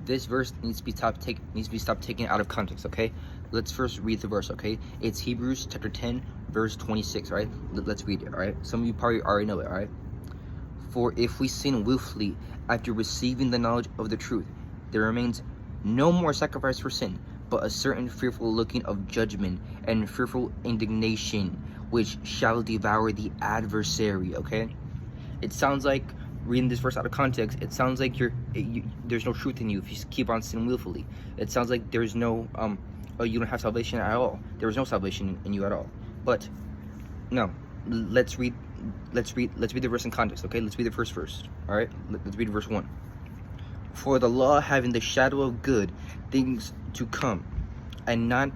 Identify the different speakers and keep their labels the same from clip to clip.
Speaker 1: this verse needs to be stopped taken out of context, okay? Let's first read the verse, okay? It's Hebrews chapter 10, verse 26, right? Let's read it, all right? Some of you probably already know it, all right? For if we sin willfully after receiving the knowledge of the truth, there remains no more sacrifice for sin, but a certain fearful looking of judgment and fearful indignation, which shall devour the adversary, okay? It sounds like, reading this verse out of context, it sounds like there's no truth in you if you keep on sinning willfully. It sounds like there's no, you don't have salvation at all. There is no salvation in you at all. But, no, let's read the verse in context, okay? Let's read the first verse, all right? Let's read verse 1. For the law having the shadow of good things to come, and not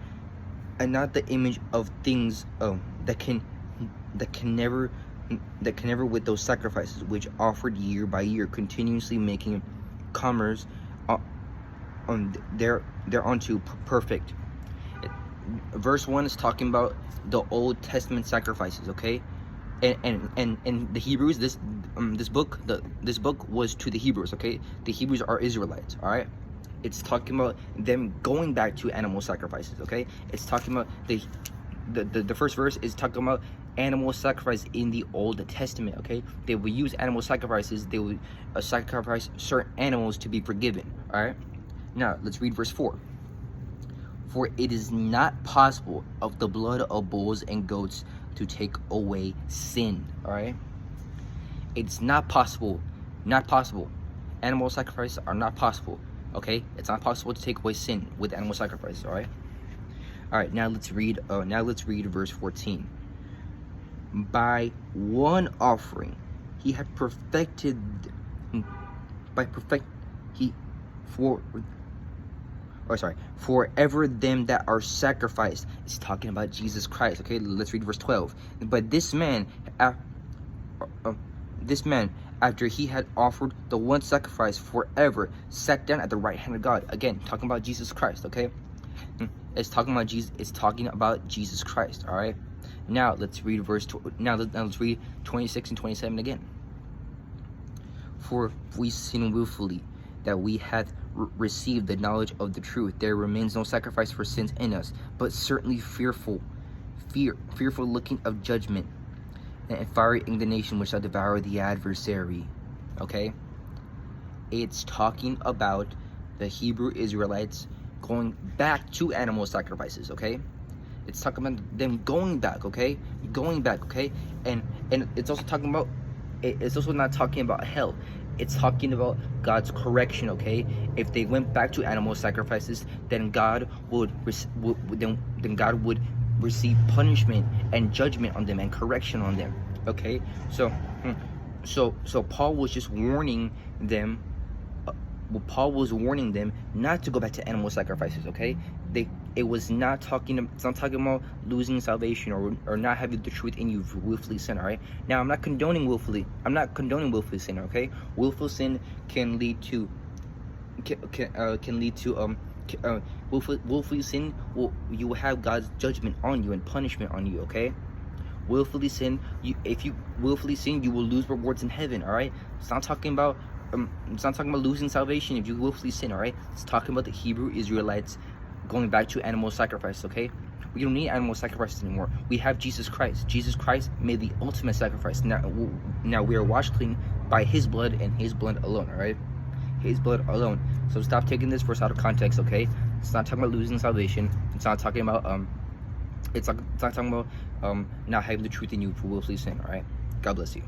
Speaker 1: the image of things that can never with those sacrifices which offered year by year, continuously making commerce thereunto perfect. Verse 1 is talking about the Old Testament sacrifices, okay? And the Hebrews, this book was to the Hebrews, okay? The Hebrews are Israelites, all right? It's talking about them going back to animal sacrifices, okay? It's talking about the first verse is talking about animal sacrifice in the Old Testament, okay? They would use animal sacrifices. They would sacrifice certain animals to be forgiven, all right? Now let's read verse 4. For it is not possible of the blood of bulls and goats to take away sin, all right? It's not possible. Animal sacrifices are not possible, okay? It's not possible to take away sin with animal sacrifices, all right? All right, now let's read verse 14. By one offering he had perfected forever them that are sacrificed. It's talking about Jesus Christ, okay? Let's read verse 12. But this man after he had offered the one sacrifice forever, sat down at the right hand of God. Again, talking about Jesus Christ, okay? It's talking about Jesus Christ, all right? Now let's read let's read 26 and 27 again. For if we sin willfully, that we hath received the knowledge of the truth, there remains no sacrifice for sins in us, but certainly fearful looking of judgment and fiery indignation, which shall devour the adversary. Okay? It's talking about the Hebrew Israelites going back to animal sacrifices, okay? It's talking about them going back, okay? And it's also talking about, it's also not talking about hell. It's talking about God's correction, okay? If they went back to animal sacrifices, then God would receive punishment and judgment on them and correction on them, okay? So Paul was just warning them. Paul was warning them not to go back to animal sacrifices, okay? It's not talking about losing salvation or not having the truth in you for willfully sin, all right? Now, I'm not condoning willfully sin, okay? Willful sin can lead to willfully sin you will have God's judgment on you and punishment on you, okay? Willfully sin, if you willfully sin, you will lose rewards in heaven, all right? It's not talking about losing salvation if you willfully sin, all right? It's talking about the Hebrew Israelites going back to animal sacrifice, okay? We don't need animal sacrifices anymore. We have Jesus Christ. Jesus Christ made the ultimate sacrifice. Now we are washed clean by his blood and his blood alone, all right? His blood alone. So stop taking this verse out of context, okay? It's not talking about losing salvation. It's not talking about not talking about not having the truth in you for willfully sin, all right? God bless you.